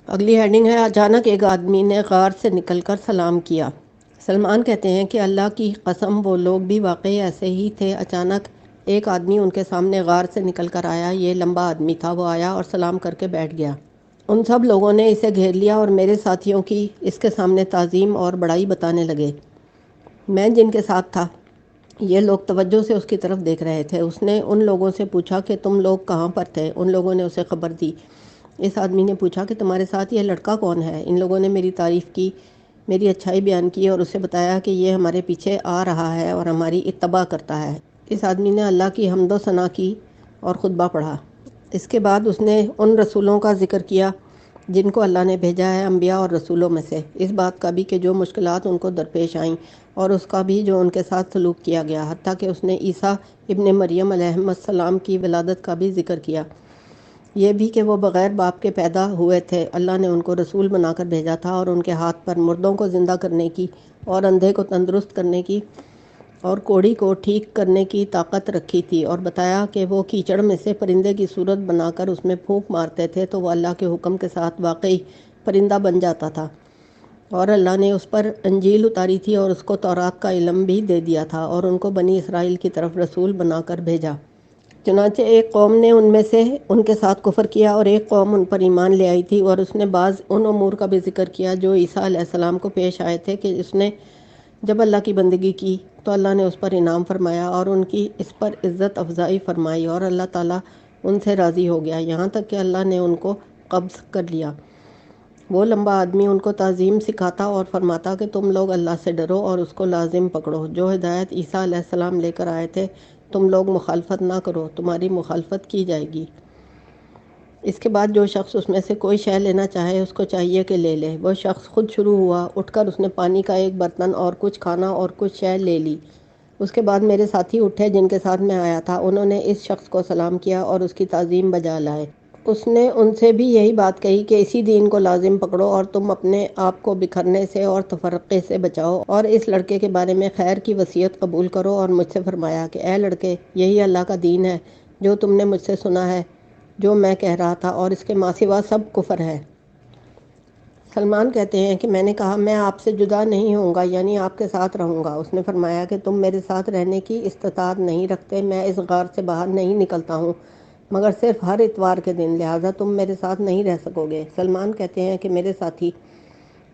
اگلی ہیڈنگ ہے اچانک ایک آدمی نے غار سے نکل کر سلام کیا۔ سلمان کہتے ہیں کہ اللہ کی قسم وہ لوگ بھی واقعی ایسے ہی تھے۔ اچانک ایک آدمی ان کے سامنے غار سے نکل کر آیا۔ یہ لمبا آدمی تھا۔ وہ آیا اور سلام کر کے بیٹھ گیا۔ ان سب لوگوں نے اسے گھیر لیا اور میرے ساتھیوں کی اس کے سامنے تعظیم اور بڑائی بتانے لگے۔ میں جن کے ساتھ تھا یہ لوگ توجہ سے اس کی طرف دیکھ رہے تھے۔ اس نے ان لوگوں سے پوچھا کہ تم لوگ کہاں پر تھے؟ ان لوگوں نے اسے خبر دی۔ اس آدمی نے پوچھا کہ تمہارے ساتھ یہ لڑکا کون ہے؟ ان لوگوں نے میری تعریف کی، میری اچھائی بیان کی اور اسے بتایا کہ یہ ہمارے پیچھے آ رہا ہے اور ہماری اتباع کرتا ہے۔ اس آدمی نے اللہ کی حمد و ثنا کی اور خطبہ پڑھا۔ اس کے بعد اس نے ان رسولوں کا ذکر کیا جن کو اللہ نے بھیجا ہے، انبیاء اور رسولوں میں سے، اس بات کا بھی کہ جو مشکلات ان کو درپیش آئیں اور اس کا بھی جو ان کے ساتھ سلوک کیا گیا، حتیٰ کہ اس نے عیسیٰ ابن مریم علیہ السلام کی ولادت کا بھی ذکر کیا، یہ بھی کہ وہ بغیر باپ کے پیدا ہوئے تھے۔ اللہ نے ان کو رسول بنا کر بھیجا تھا اور ان کے ہاتھ پر مردوں کو زندہ کرنے کی اور اندھے کو تندرست کرنے کی اور کوڑی کو ٹھیک کرنے کی طاقت رکھی تھی، اور بتایا کہ وہ کیچڑ میں سے پرندے کی صورت بنا کر اس میں پھونک مارتے تھے تو وہ اللہ کے حکم کے ساتھ واقعی پرندہ بن جاتا تھا، اور اللہ نے اس پر انجیل اتاری تھی اور اس کو تورات کا علم بھی دے دیا تھا اور ان کو بنی اسرائیل کی طرف رسول بنا کر بھیجا۔ چنانچہ ایک قوم نے ان میں سے ان کے ساتھ کفر کیا اور ایک قوم ان پر ایمان لے آئی تھی، اور اس نے بعض ان امور کا بھی ذکر کیا جو عیسیٰ علیہ السلام کو پیش آئے تھے کہ اس نے جب اللہ کی بندگی کی تو اللہ نے اس پر انعام فرمایا اور ان کی اس پر عزت افزائی فرمائی، اور اللہ تعالیٰ ان سے راضی ہو گیا یہاں تک کہ اللہ نے ان کو قبض کر لیا۔ وہ لمبا آدمی ان کو تعظیم سکھاتا اور فرماتا کہ تم لوگ اللہ سے ڈرو اور اس کو لازم پکڑو، جو ہدایت عیسیٰ علیہ السلام لے کر آئے تھے تم لوگ مخالفت نہ کرو، تمہاری مخالفت کی جائے گی۔ اس کے بعد جو شخص اس میں سے کوئی شے لینا چاہے اس کو چاہیے کہ لے لے۔ وہ شخص خود شروع ہوا، اٹھ کر اس نے پانی کا ایک برتن اور کچھ کھانا اور کچھ شے لے لی۔ اس کے بعد میرے ساتھی اٹھے جن کے ساتھ میں آیا تھا، انہوں نے اس شخص کو سلام کیا اور اس کی تعظیم بجا لائے۔ اس نے ان سے بھی یہی بات کہی کہ اسی دین کو لازم پکڑو اور تم اپنے آپ کو بکھرنے سے اور تفرقے سے بچاؤ، اور اس لڑکے کے بارے میں خیر کی وصیت قبول کرو۔ اور مجھ سے فرمایا کہ اے لڑکے، یہی اللہ کا دین ہے جو تم نے مجھ سے سنا ہے، جو میں کہہ رہا تھا، اور اس کے ماں سوا سب کفر ہے۔ سلمان کہتے ہیں کہ میں نے کہا میں آپ سے جدا نہیں ہوں گا، یعنی آپ کے ساتھ رہوں گا۔ اس نے فرمایا کہ تم میرے ساتھ رہنے کی استطاعت نہیں رکھتے، میں اس غار سے باہر نہیں نکلتا ہوں مگر صرف ہر اتوار کے دن، لہٰذا تم میرے ساتھ نہیں رہ سکو گے۔ سلمان کہتے ہیں کہ میرے ساتھی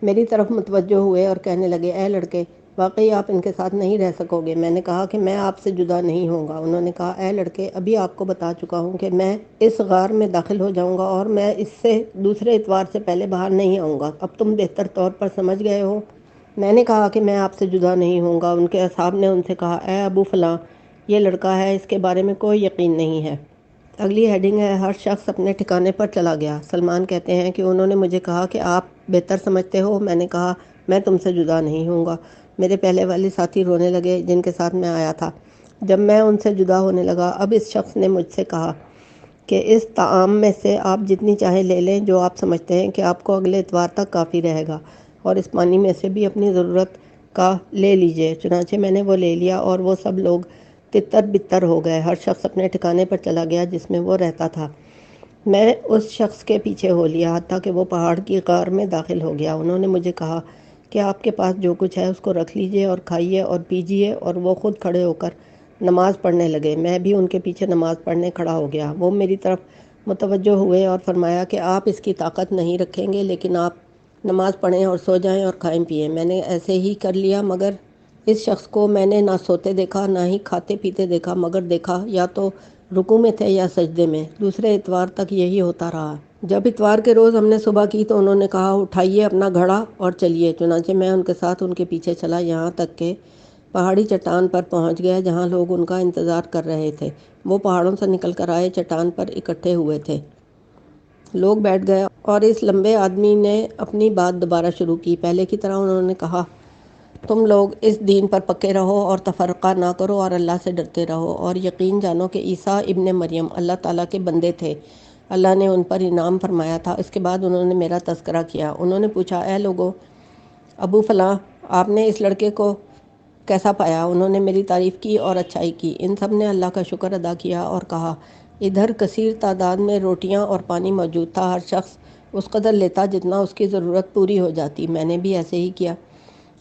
میری طرف متوجہ ہوئے اور کہنے لگے اے لڑکے، واقعی آپ ان کے ساتھ نہیں رہ سکو گے۔ میں نے کہا کہ میں آپ سے جدا نہیں ہوں گا۔ انہوں نے کہا اے لڑکے، ابھی آپ کو بتا چکا ہوں کہ میں اس غار میں داخل ہو جاؤں گا اور میں اس سے دوسرے اتوار سے پہلے باہر نہیں آؤں گا، اب تم بہتر طور پر سمجھ گئے ہو۔ میں نے کہا کہ میں آپ سے جدا نہیں ہوں گا۔ ان کے اصحاب نے ان سے کہا اے ابو فلاں، یہ لڑکا ہے، اس کے بارے میں کوئی یقین نہیں ہے۔ اگلی ہیڈنگ ہے ہر شخص اپنے ٹھکانے پر چلا گیا۔ سلمان کہتے ہیں کہ انہوں نے مجھے کہا کہ آپ بہتر سمجھتے ہو۔ میں نے کہا میں تم سے جدا نہیں ہوں گا۔ میرے پہلے والے ساتھی رونے لگے جن کے ساتھ میں آیا تھا۔ جب میں ان سے جدا ہونے لگا، اب اس شخص نے مجھ سے کہا کہ اس طعام میں سے آپ جتنی چاہے لے لیں جو آپ سمجھتے ہیں کہ آپ کو اگلے اتوار تک کافی رہے گا، اور اس پانی میں سے بھی اپنی ضرورت کا لے لیجئے۔ چنانچہ میں نے وہ لے لیا اور وہ سب لوگ تتر بتر ہو گئے۔ ہر شخص اپنے ٹھکانے پر چلا گیا جس میں وہ رہتا تھا۔ میں اس شخص کے پیچھے ہو لیا حتیٰ کہ وہ پہاڑ کی غار میں داخل ہو گیا۔ انہوں نے مجھے کہا کہ آپ کے پاس جو کچھ ہے اس کو رکھ لیجئے اور کھائیے اور پیجیے، اور وہ خود کھڑے ہو کر نماز پڑھنے لگے۔ میں بھی ان کے پیچھے نماز پڑھنے کھڑا ہو گیا۔ وہ میری طرف متوجہ ہوئے اور فرمایا کہ آپ اس کی طاقت نہیں رکھیں گے، لیکن آپ نماز پڑھیں اور سو جائیں اور کھائیں پیئیں۔ میں نے ایسے ہی کر لیا، مگر اس شخص کو میں نے نہ سوتے دیکھا نہ ہی کھاتے پیتے دیکھا، مگر دیکھا یا تو رکوع میں تھے یا سجدے میں۔ دوسرے اتوار تک یہی ہوتا رہا۔ جب اتوار کے روز ہم نے صبح کی تو انہوں نے کہا اٹھائیے اپنا گھڑا اور چلیے۔ چنانچہ میں ان کے ساتھ ان کے پیچھے چلا یہاں تک کہ پہاڑی چٹان پر پہنچ گیا جہاں لوگ ان کا انتظار کر رہے تھے۔ وہ پہاڑوں سے نکل کر آئے چٹان پر اکٹھے ہوئے تھے۔ لوگ بیٹھ گئے اور اس لمبے آدمی نے اپنی بات دوبارہ شروع کی۔ پہلے کی طرح انہوں نے کہا تم لوگ اس دین پر پکے رہو اور تفرقہ نہ کرو اور اللہ سے ڈرتے رہو، اور یقین جانو کہ عیسیٰ ابن مریم اللہ تعالیٰ کے بندے تھے، اللہ نے ان پر انعام فرمایا تھا۔ اس کے بعد انہوں نے میرا تذکرہ کیا۔ انہوں نے پوچھا اے لوگو، ابو فلاں، آپ نے اس لڑکے کو کیسا پایا؟ انہوں نے میری تعریف کی اور اچھائی کی۔ ان سب نے اللہ کا شکر ادا کیا اور کہا ادھر کثیر تعداد میں روٹیاں اور پانی موجود تھا۔ ہر شخص اس قدر لیتا جتنا اس کی ضرورت پوری ہو جاتی۔ میں نے بھی ایسے ہی کیا،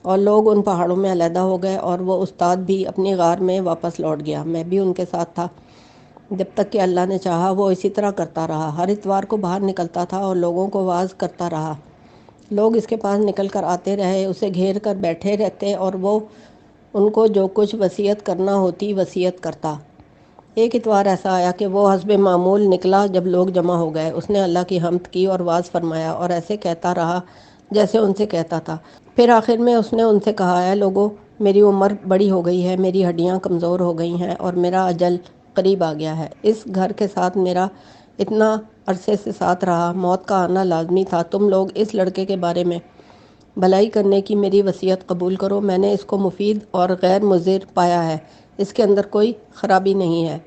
اور لوگ ان پہاڑوں میں علیحدہ ہو گئے اور وہ استاد بھی اپنی غار میں واپس لوٹ گیا۔ میں بھی ان کے ساتھ تھا، جب تک کہ اللہ نے چاہا وہ اسی طرح کرتا رہا۔ ہر اتوار کو باہر نکلتا تھا اور لوگوں کو واعظ کرتا رہا۔ لوگ اس کے پاس نکل کر آتے رہے، اسے گھیر کر بیٹھے رہتے اور وہ ان کو جو کچھ وصیت کرنا ہوتی وصیت کرتا۔ ایک اتوار ایسا آیا کہ وہ حسب معمول نکلا۔ جب لوگ جمع ہو گئے، اس نے اللہ کی حمد کی اور واعظ فرمایا اور ایسے کہتا رہا جیسے ان سے کہتا تھا۔ پھر آخر میں اس نے ان سے کہا، اے لوگو، میری عمر بڑی ہو گئی ہے، میری ہڈیاں کمزور ہو گئی ہیں اور میرا اجل قریب آ گیا ہے۔ اس گھر کے ساتھ میرا اتنا عرصے سے ساتھ رہا، موت کا آنا لازمی تھا۔ تم لوگ اس لڑکے کے بارے میں بھلائی کرنے کی میری وصیت قبول کرو۔ میں نے اس کو مفید اور غیر مضر پایا ہے، اس کے اندر کوئی خرابی نہیں ہے۔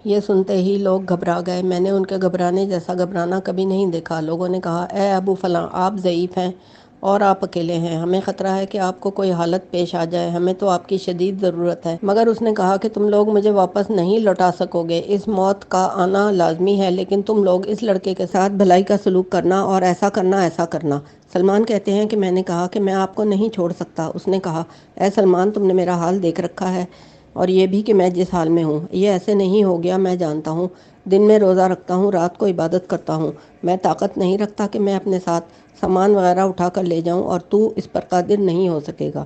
یہ سنتے ہی لوگ گھبرا گئے۔ میں نے ان کے گھبرانے جیسا گھبرانا کبھی نہیں دیکھا۔ لوگوں نے کہا، اے ابو فلاں، آپ ضعیف ہیں اور آپ اکیلے ہیں، ہمیں خطرہ ہے کہ آپ کو کوئی حالت پیش آ جائے، ہمیں تو آپ کی شدید ضرورت ہے۔ مگر اس نے کہا کہ تم لوگ مجھے واپس نہیں لوٹا سکو گے، اس موت کا آنا لازمی ہے، لیکن تم لوگ اس لڑکے کے ساتھ بھلائی کا سلوک کرنا اور ایسا کرنا ایسا کرنا۔ سلمان کہتے ہیں کہ میں نے کہا کہ میں آپ کو نہیں چھوڑ سکتا۔ اس نے کہا، اے سلمان، تم نے میرا حال دیکھ رکھا ہے اور یہ بھی کہ میں جس حال میں ہوں، یہ ایسے نہیں ہو گیا۔ میں جانتا ہوں، دن میں روزہ رکھتا ہوں، رات کو عبادت کرتا ہوں، میں طاقت نہیں رکھتا کہ میں اپنے ساتھ سامان وغیرہ اٹھا کر لے جاؤں، اور تو اس پر قادر نہیں ہو سکے گا۔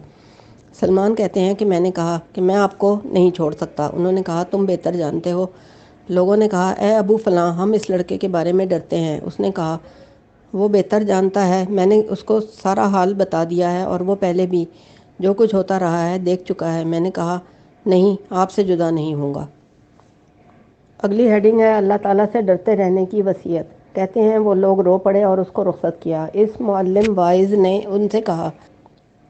سلمان کہتے ہیں کہ میں نے کہا کہ میں آپ کو نہیں چھوڑ سکتا۔ انہوں نے کہا، تم بہتر جانتے ہو۔ لوگوں نے کہا، اے ابو فلاں، ہم اس لڑکے کے بارے میں ڈرتے ہیں۔ اس نے کہا، وہ بہتر جانتا ہے، میں نے اس کو سارا حال بتا دیا ہے اور وہ پہلے بھی جو کچھ ہوتا رہا ہے دیکھ چکا ہے۔ میں نے کہا، نہیں، آپ سے جدا نہیں ہوں گا۔ اگلی ہیڈنگ ہے، اللہ تعالیٰ سے ڈرتے رہنے کی وصیت۔ کہتے ہیں وہ لوگ رو پڑے اور اس کو رخصت کیا۔ اس معلم واعظ نے ان سے کہا،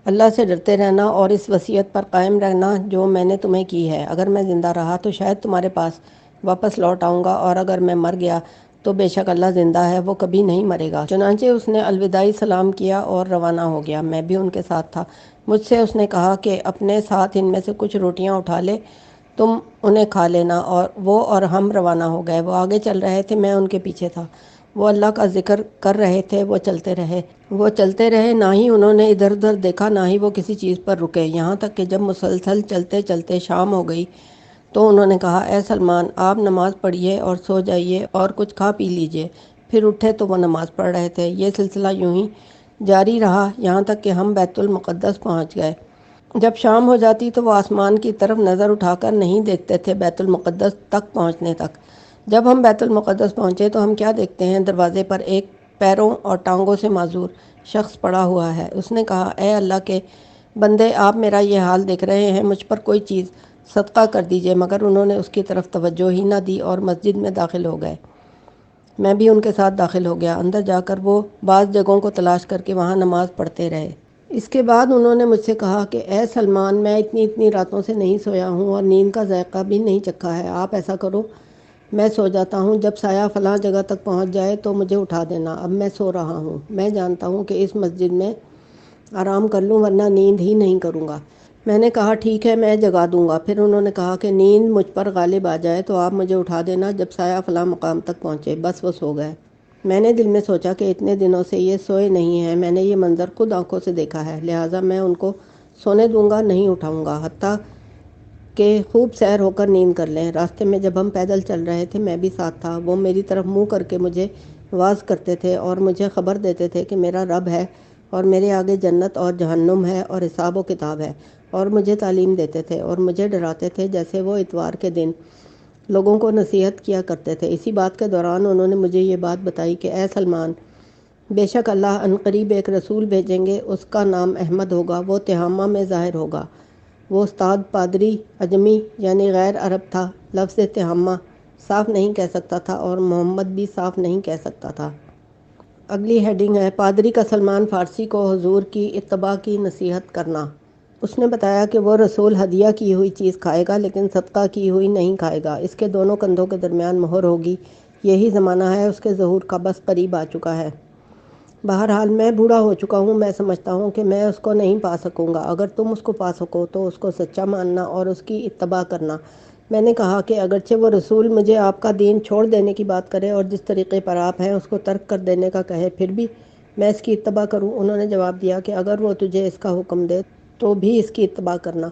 اللہ سے ڈرتے رہنا اور اس وصیت پر قائم رہنا جو میں نے تمہیں کی ہے۔ اگر میں زندہ رہا تو شاید تمہارے پاس واپس لوٹ آؤں گا، اور اگر میں مر گیا تو بے شک اللہ زندہ ہے، وہ کبھی نہیں مرے گا۔ چنانچہ اس نے الوداعی سلام کیا اور روانہ ہو گیا۔ میں بھی ان کے ساتھ تھا۔ مجھ سے اس نے کہا کہ اپنے ساتھ ان میں سے کچھ روٹیاں اٹھا لے، تم انہیں کھا لینا، اور وہ اور ہم روانہ ہو گئے۔ وہ آگے چل رہے تھے، میں ان کے پیچھے تھا۔ وہ اللہ کا ذکر کر رہے تھے۔ وہ چلتے رہے، نہ ہی انہوں نے ادھر ادھر دیکھا، نہ ہی وہ کسی چیز پر رکے، یہاں تک کہ جب مسلسل چلتے چلتے شام ہو گئی تو انہوں نے کہا، اے سلمان، آپ نماز پڑھیے اور سو جائیے اور کچھ کھا پی لیجیے۔ پھر اٹھے تو وہ نماز پڑھ رہے تھے۔ یہ سلسلہ یوں ہی جاری رہا یہاں تک کہ ہم بیت المقدس پہنچ گئے۔ جب شام ہو جاتی تو وہ آسمان کی طرف نظر اٹھا کر نہیں دیکھتے تھے بیت المقدس تک پہنچنے تک۔ جب ہم بیت المقدس پہنچے تو ہم کیا دیکھتے ہیں، دروازے پر ایک پیروں اور ٹانگوں سے معذور شخص پڑا ہوا ہے۔ اس نے کہا، اے اللہ کے بندے، آپ میرا یہ حال دیکھ رہے ہیں، مجھ پر کوئی چیز صدقہ کر دیجئے۔ مگر انہوں نے اس کی طرف توجہ ہی نہ دی اور مسجد میں داخل ہو گئے۔ میں بھی ان کے ساتھ داخل ہو گیا۔ اندر جا کر وہ بعض جگہوں کو تلاش کر کے وہاں نماز پڑھتے رہے۔ اس کے بعد انہوں نے مجھ سے کہا کہ اے سلمان، میں اتنی راتوں سے نہیں سویا ہوں اور نیند کا ذائقہ بھی نہیں چکھا ہے۔ آپ ایسا کرو، میں سو جاتا ہوں، جب سایہ فلاں جگہ تک پہنچ جائے تو مجھے اٹھا دینا۔ اب میں سو رہا ہوں، میں جانتا ہوں کہ اس مسجد میں آرام کر لوں، ورنہ نیند ہی نہیں کروں گا۔ میں نے کہا، ٹھیک ہے، میں جگا دوں گا۔ پھر انہوں نے کہا کہ نیند مجھ پر غالب آ جائے تو آپ مجھے اٹھا دینا جب سایہ فلاں مقام تک پہنچے۔ بس وہ سو گئے۔ میں نے دل میں سوچا کہ اتنے دنوں سے یہ سوئے نہیں ہیں، میں نے یہ منظر خود آنکھوں سے دیکھا ہے، لہٰذا میں ان کو سونے دوں گا، نہیں اٹھاؤں گا، حتیٰ کہ خوب سیر ہو کر نیند کر لیں۔ راستے میں جب ہم پیدل چل رہے تھے، میں بھی ساتھ تھا۔ وہ میری طرف منہ کر کے مجھے واعظ کرتے تھے اور مجھے خبر دیتے تھے کہ میرا رب ہے اور میرے آگے جنت اور جہنم ہے اور حساب و کتاب ہے، اور مجھے تعلیم دیتے تھے اور مجھے ڈراتے تھے جیسے وہ اتوار کے دن لوگوں کو نصیحت کیا کرتے تھے۔ اسی بات کے دوران انہوں نے مجھے یہ بات بتائی کہ اے سلمان، بے شک اللہ عنقریب ایک رسول بھیجیں گے، اس کا نام احمد ہوگا، وہ تہامہ میں ظاہر ہوگا۔ وہ استاد پادری اجمی یعنی غیر عرب تھا، لفظ تہامہ صاف نہیں کہہ سکتا تھا اور محمد بھی صاف نہیں کہہ سکتا تھا۔ اگلی ہیڈنگ ہے، پادری کا سلمان فارسی کو حضور کی اتباع کی نصیحت کرنا۔ اس نے بتایا کہ وہ رسول ہدیہ کی ہوئی چیز کھائے گا لیکن صدقہ کی ہوئی نہیں کھائے گا، اس کے دونوں کندھوں کے درمیان مہر ہوگی، یہی زمانہ ہے، اس کے ظہور کا بس قریب آ چکا ہے۔ بہرحال میں بوڑھا ہو چکا ہوں، میں سمجھتا ہوں کہ میں اس کو نہیں پا سکوں گا۔ اگر تم اس کو پا سکو تو اس کو سچا ماننا اور اس کی اتباع کرنا، میں نے کہا کہ اگرچہ وہ رسول مجھے آپ کا دین چھوڑ دینے کی بات کرے اور جس طریقے پر آپ ہیں اس کو ترک کر دینے کا کہے، پھر بھی میں اس کی اتباع کروں۔ انہوں نے جواب دیا کہ اگر وہ تجھے اس کا حکم دے تو بھی اس کی اتباع کرنا،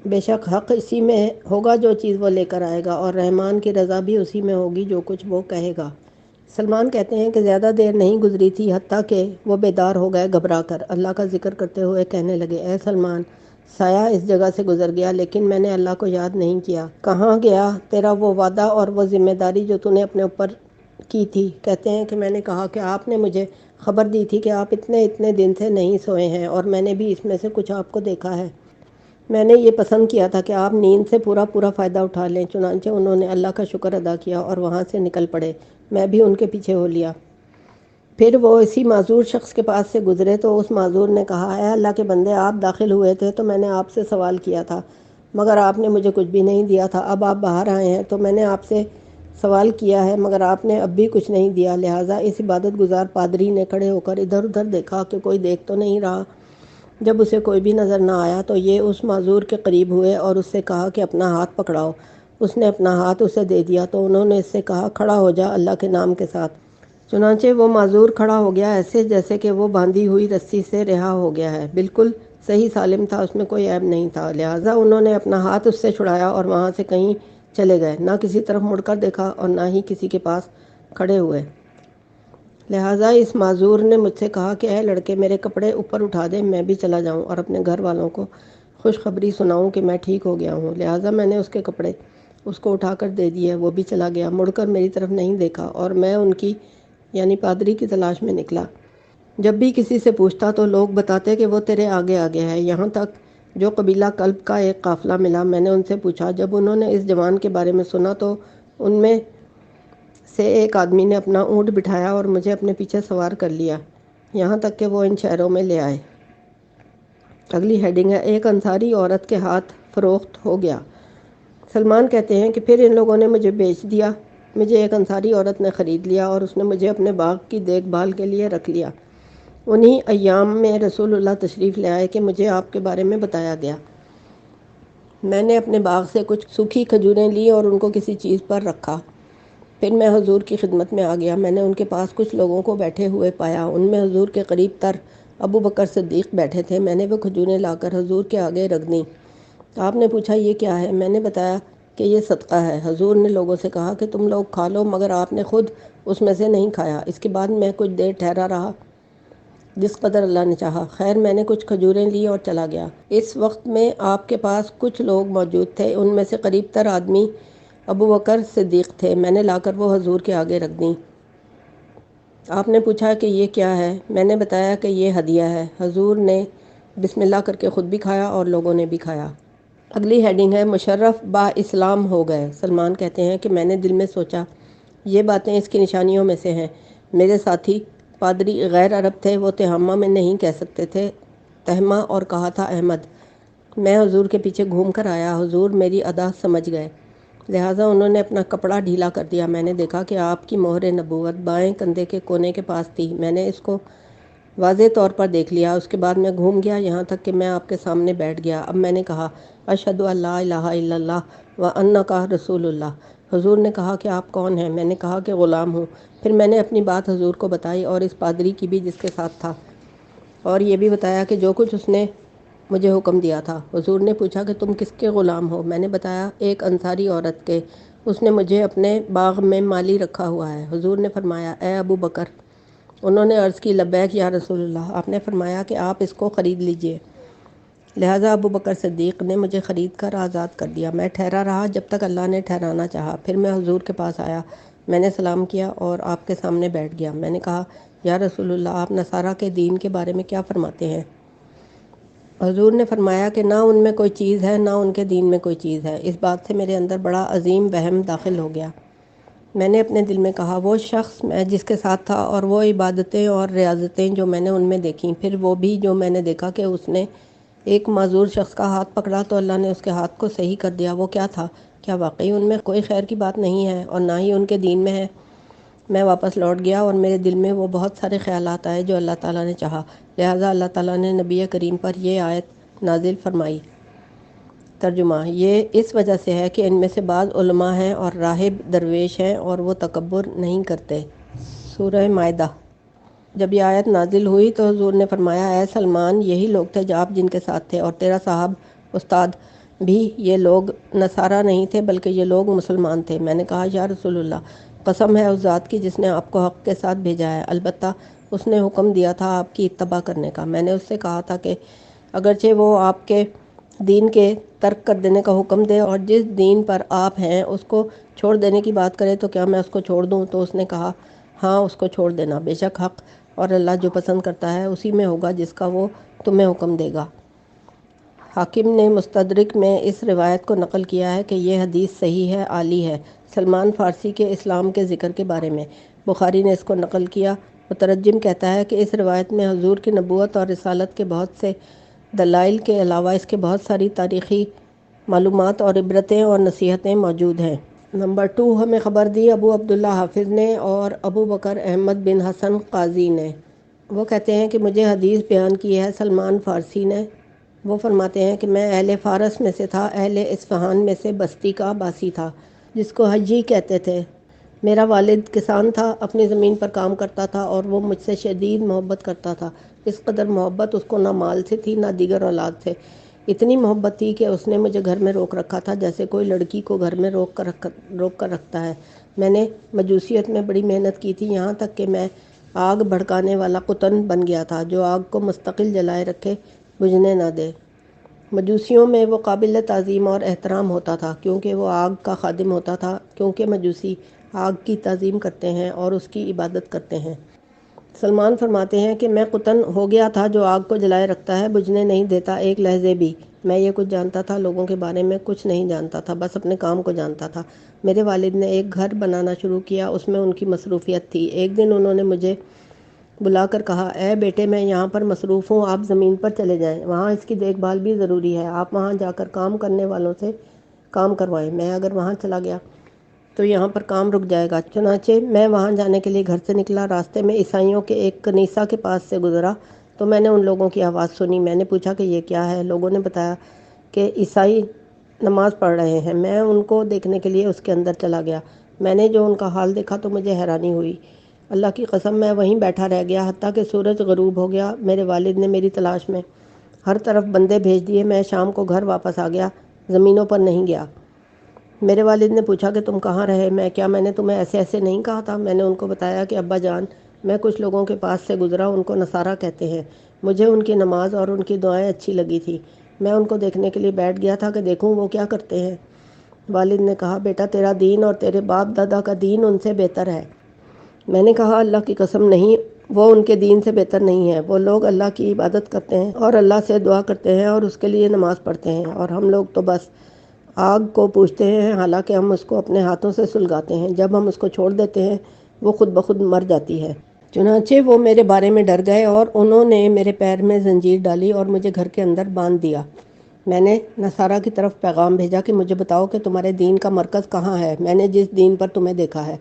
بے شک حق اسی میں ہوگا جو چیز وہ لے کر آئے گا، اور رحمان کی رضا بھی اسی میں ہوگی جو کچھ وہ کہے گا۔ سلمان کہتے ہیں کہ زیادہ دیر نہیں گزری تھی حتیٰ کہ وہ بیدار ہو گئے گھبرا کر، اللہ کا ذکر کرتے ہوئے کہنے لگے، اے سلمان، سایہ اس جگہ سے گزر گیا لیکن میں نے اللہ کو یاد نہیں کیا۔ کہاں گیا تیرا وہ وعدہ اور وہ ذمہ داری جو تو نے اپنے اوپر کی تھی؟ کہتے ہیں کہ میں نے کہا کہ آپ نے مجھے خبر دی تھی کہ آپ اتنے دن سے نہیں سوئے ہیں، اور میں نے بھی اس میں سے کچھ آپ کو دیکھا ہے۔ میں نے یہ پسند کیا تھا کہ آپ نیند سے پورا فائدہ اٹھا لیں۔ چنانچہ انہوں نے اللہ کا شکر ادا کیا اور وہاں سے نکل پڑے، میں بھی ان کے پیچھے ہو لیا۔ پھر وہ اسی معذور شخص کے پاس سے گزرے تو اس معذور نے کہا، اے اللہ کے بندے، آپ داخل ہوئے تھے تو میں نے آپ سے سوال کیا تھا مگر آپ نے مجھے کچھ بھی نہیں دیا تھا، اب آپ باہر آئے ہیں تو میں نے آپ سے سوال کیا ہے مگر آپ نے اب بھی کچھ نہیں دیا۔ لہٰذا اس عبادت گزار پادری نے کھڑے ہو کر ادھر ادھر دیکھا کہ کوئی دیکھ تو نہیں رہا۔ جب اسے کوئی بھی نظر نہ آیا تو یہ اس معذور کے قریب ہوئے اور اس سے کہا کہ اپنا ہاتھ پکڑاؤ۔ اس نے اپنا ہاتھ اسے دے دیا تو انہوں نے اس سے کہا، کھڑا ہو جا اللہ کے نام کے ساتھ۔ چنانچہ وہ معذور کھڑا ہو گیا، ایسے جیسے کہ وہ باندھی ہوئی رسی سے رہا ہو گیا ہے، بالکل صحیح سالم تھا، اس میں کوئی عیب نہیں تھا۔ لہٰذا انہوں نے اپنا ہاتھ اس سے چھڑایا اور وہاں سے کہیں چلے گئے، نہ کسی طرف مڑ کر دیکھا اور نہ ہی کسی کے پاس کھڑے ہوئے۔ لہٰذا اس معذور نے مجھ سے کہا کہ اے لڑکے، میرے کپڑے اوپر اٹھا دے، میں بھی چلا جاؤں اور اپنے گھر والوں کو خوشخبری سناؤں کہ میں ٹھیک ہو گیا ہوں۔ لہٰذا میں نے اس کے کپڑے اس کو اٹھا کر دے دیے، وہ بھی چلا گیا، مڑ کر میری طرف نہیں دیکھا، اور میں ان کی یعنی پادری کی تلاش میں نکلا۔ جب بھی کسی سے پوچھتا تو لوگ بتاتے کہ وہ تیرے آگے آگے ہے، یہاں تک جو قبیلہ کلب کا ایک قافلہ ملا۔ میں نے ان سے پوچھا، جب انہوں نے اس جوان کے بارے میں سنا تو ان میں سے ایک آدمی نے اپنا اونٹ بٹھایا اور مجھے اپنے پیچھے سوار کر لیا، یہاں تک کہ وہ ان شہروں میں لے آئے۔ اگلی ہیڈنگ ہے، ایک انصاری عورت کے ہاتھ فروخت ہو گیا۔ سلمان کہتے ہیں کہ پھر ان لوگوں نے مجھے بیچ دیا، مجھے ایک انصاری عورت نے خرید لیا اور اس نے مجھے اپنے باغ کی دیکھ بھال کے لیے رکھ لیا۔ انہی ایام میں رسول اللہ تشریف لے آئے کہ مجھے آپ کے بارے میں بتایا گیا۔ میں نے اپنے باغ سے کچھ سوکھی کھجوریں لی اور ان کو کسی چیز پر رکھا، پھر میں حضور کی خدمت میں آ گیا۔ میں نے ان کے پاس کچھ لوگوں کو بیٹھے ہوئے پایا، ان میں حضور کے قریب تر ابو بکر صدیق بیٹھے تھے۔ میں نے وہ کھجوریں لا کر حضور کے آگے رکھ دیں۔ آپ نے پوچھا، یہ کیا ہے؟ میں نے بتایا کہ یہ صدقہ ہے۔ حضور نے لوگوں سے کہا کہ تم لوگ کھا لو، مگر آپ نے خود اس میں سے نہیں کھایا۔ اس کے بعد میں کچھ دیر ٹھہرا رہا جس قدر اللہ نے چاہا۔ خیر میں نے کچھ کھجوریں لی اور چلا گیا۔ اس وقت میں آپ کے پاس کچھ لوگ موجود تھے، ان میں سے قریب تر آدمی ابو بکر صدیق تھے۔ میں نے لا کر وہ حضور کے آگے رکھ دیں۔ آپ نے پوچھا کہ یہ کیا ہے؟ میں نے بتایا کہ یہ ہدیہ ہے۔ حضور نے بسم اللہ کر کے خود بھی کھایا اور لوگوں نے بھی کھایا۔ اگلی ہیڈنگ ہے، مشرف با اسلام ہو گئے۔ سلمان کہتے ہیں کہ میں نے دل میں سوچا، یہ باتیں اس کی نشانیوں میں سے ہیں۔ میرے ساتھی پادری غیر عرب تھے، وہ تہامہ میں نہیں کہہ سکتے تھے تہمہ اور کہا تھا احمد۔ میں حضور کے پیچھے گھوم کر آیا، حضور میری ادا سمجھ گئے، لہٰذا انہوں نے اپنا کپڑا ڈھیلا کر دیا۔ میں نے دیکھا کہ آپ کی مہر نبوت بائیں کندھے کے کونے کے پاس تھی۔ میں نے اس کو واضح طور پر دیکھ لیا۔ اس کے بعد میں گھوم گیا یہاں تک کہ میں آپ کے سامنے بیٹھ گیا۔ اب میں نے کہا، اشہد ان لا الہ الا اللہ وانک رسول اللہ۔ حضور نے کہا کہ آپ کون ہیں؟ میں نے کہا کہ غلام ہوں۔ پھر میں نے اپنی بات حضور کو بتائی اور اس پادری کی بھی جس کے ساتھ تھا، اور یہ بھی بتایا کہ جو کچھ اس نے مجھے حکم دیا تھا۔ حضور نے پوچھا کہ تم کس کے غلام ہو؟ میں نے بتایا ایک انصاری عورت کے، اس نے مجھے اپنے باغ میں مالی رکھا ہوا ہے۔ حضور نے فرمایا، اے ابو بکر۔ انہوں نے عرض کی، لبیک یا رسول اللہ۔ آپ نے فرمایا کہ آپ اس کو خرید لیجئے۔ لہٰذا ابو بکر صدیق نے مجھے خرید کر آزاد کر دیا۔ میں ٹھہرا رہا جب تک اللہ نے ٹھہرانا چاہا، پھر میں حضور کے پاس آیا، میں نے سلام کیا اور آپ کے سامنے بیٹھ گیا۔ میں نے کہا، یا رسول اللہ، آپ نصارہ کے دین کے بارے میں کیا فرماتے ہیں؟ حضور نے فرمایا کہ نہ ان میں کوئی چیز ہے، نہ ان کے دین میں کوئی چیز ہے۔ اس بات سے میرے اندر بڑا عظیم وہم داخل ہو گیا۔ میں نے اپنے دل میں کہا، وہ شخص میں جس کے ساتھ تھا اور وہ عبادتیں اور ریاضتیں جو میں نے ان میں دیکھیں، پھر وہ بھی جو میں نے دیکھا کہ اس نے ایک معذور شخص کا ہاتھ پکڑا تو اللہ نے اس کے ہاتھ کو صحیح کر دیا، وہ کیا تھا؟ کیا واقعی ان میں کوئی خیر کی بات نہیں ہے اور نہ ہی ان کے دین میں ہے؟ میں واپس لوٹ گیا اور میرے دل میں وہ بہت سارے خیالات آئے جو اللہ تعالیٰ نے چاہا، لہٰذا اللہ تعالیٰ نے نبی کریم پر یہ آیت نازل فرمائی، ترجمہ: یہ اس وجہ سے ہے کہ ان میں سے بعض علماء ہیں اور راہب درویش ہیں اور وہ تکبر نہیں کرتے۔ سورہ مائدہ۔ جب یہ آیت نازل ہوئی تو حضور نے فرمایا: اے سلمان، یہی لوگ تھے جو آپ جن کے ساتھ تھے، اور تیرا صاحب استاد بھی یہ لوگ نصارہ نہیں تھے بلکہ یہ لوگ مسلمان تھے۔ میں نے کہا: یا رسول اللہ، قسم ہے اس ذات کی جس نے آپ کو حق کے ساتھ بھیجا ہے، البتہ اس نے حکم دیا تھا آپ کی اتباع کرنے کا۔ میں نے اس سے کہا تھا کہ اگرچہ وہ آپ کے دین کے ترک کر دینے کا حکم دے اور جس دین پر آپ ہیں اس کو چھوڑ دینے کی بات کرے تو کیا میں اس کو چھوڑ دوں؟ تو اس نے کہا: ہاں، اس کو چھوڑ دینا، بے شک حق اور اللہ جو پسند کرتا ہے اسی میں ہوگا جس کا وہ تمہیں حکم دے گا۔ حاکم نے مستدرک میں اس روایت کو نقل کیا ہے کہ یہ حدیث صحیح ہے، عالی ہے۔ سلمان فارسی کے اسلام کے ذکر کے بارے میں بخاری نے اس کو نقل کیا۔ مترجم کہتا ہے کہ اس روایت میں حضور کی نبوت اور رسالت کے بہت سے دلائل کے علاوہ اس کے بہت ساری تاریخی معلومات اور عبرتیں اور نصیحتیں موجود ہیں۔ نمبر 2، ہمیں خبر دی ابو عبداللہ حافظ نے اور ابو بکر احمد بن حسن قاضی نے۔ وہ کہتے ہیں کہ مجھے حدیث بیان کی ہے سلمان فارسی نے۔ وہ فرماتے ہیں کہ میں اہل فارس میں سے تھا، اہل اصفہان میں سے بستی کا باسی تھا جس کو حجی کہتے تھے۔ میرا والد کسان تھا، اپنی زمین پر کام کرتا تھا اور وہ مجھ سے شدید محبت کرتا تھا۔ اس قدر محبت اس کو نہ مال سے تھی نہ دیگر اولاد سے۔ اتنی محبت تھی کہ اس نے مجھے گھر میں روک رکھا تھا جیسے کوئی لڑکی کو گھر میں روک کر رکھتا ہے۔ میں نے مجوسیت میں بڑی محنت کی تھی، یہاں تک کہ میں آگ بھڑکانے والا قطن بن گیا تھا جو آگ کو مستقل جلائے رکھے، بجھنے نہ دے۔ مجوسیوں میں وہ قابل تعظیم اور احترام ہوتا تھا کیونکہ وہ آگ کا خادم ہوتا تھا، کیونکہ مجوسی آگ کی تعظیم کرتے ہیں اور اس کی عبادت کرتے ہیں۔ سلمان فرماتے ہیں کہ میں قطن ہو گیا تھا جو آگ کو جلائے رکھتا ہے، بجھنے نہیں دیتا ایک لہجے بھی۔ میں یہ کچھ جانتا تھا، لوگوں کے بارے میں کچھ نہیں جانتا تھا، بس اپنے کام کو جانتا تھا۔ میرے والد نے ایک گھر بنانا شروع کیا، اس میں ان کی مصروفیت تھی۔ ایک دن انہوں نے مجھے بلا کر کہا: اے بیٹے، میں یہاں پر مصروف ہوں، آپ زمین پر چلے جائیں، وہاں اس کی دیکھ بھال بھی ضروری ہے، آپ وہاں جا کر کام کرنے والوں سے کام کروائیں۔ میں اگر وہاں چلا گیا تو یہاں پر کام رک جائے گا۔ چنانچہ میں وہاں جانے کے لیے گھر سے نکلا، راستے میں عیسائیوں کے ایک کنیسہ کے پاس سے گزرا تو میں نے ان لوگوں کی آواز سنی۔ میں نے پوچھا کہ یہ کیا ہے؟ لوگوں نے بتایا کہ عیسائی نماز پڑھ رہے ہیں۔ میں ان کو دیکھنے کے لیے اس کے اندر چلا گیا۔ میں نے جو ان کا حال دیکھا تو مجھے حیرانی ہوئی۔ اللہ کی قسم میں وہیں بیٹھا رہ گیا حتیٰ کہ سورج غروب ہو گیا۔ میرے والد نے میری تلاش میں ہر طرف بندے بھیج دیے۔ میں شام کو گھر واپس آ گیا، زمینوں پر نہیں گیا۔ میرے والد نے پوچھا کہ تم کہاں رہے؟ میں نے تمہیں ایسے ایسے نہیں کہا تھا؟ میں نے ان کو بتایا کہ ابا جان، میں کچھ لوگوں کے پاس سے گزرا، ان کو نصارہ کہتے ہیں، مجھے ان کی نماز اور ان کی دعائیں اچھی لگی تھی، میں ان کو دیکھنے کے لیے بیٹھ گیا تھا کہ دیکھوں وہ کیا کرتے ہیں۔ والد نے کہا: بیٹا، تیرا دین اور تیرے باپ دادا کا دین ان سے بہتر ہے۔ میں نے کہا: اللہ کی قسم نہیں، وہ ان کے دین سے بہتر نہیں ہے۔ وہ لوگ اللہ کی عبادت کرتے ہیں اور اللہ سے دعا کرتے ہیں اور اس کے لیے نماز پڑھتے ہیں، اور ہم لوگ تو بس آگ کو پوجتے ہیں، حالانکہ ہم اس کو اپنے ہاتھوں سے سلگاتے ہیں۔ جب ہم اس کو چھوڑ دیتے ہیں وہ خود بخود مر جاتی ہے۔ چنانچہ وہ میرے بارے میں ڈر گئے اور انہوں نے میرے پیر میں زنجیر ڈالی اور مجھے گھر کے اندر باندھ دیا۔ میں نے نصارہ کی طرف پیغام بھیجا کہ مجھے بتاؤ کہ تمہارے دین کا مرکز کہاں ہے، میں نے جس دین پر تمہیں دیکھا ہے۔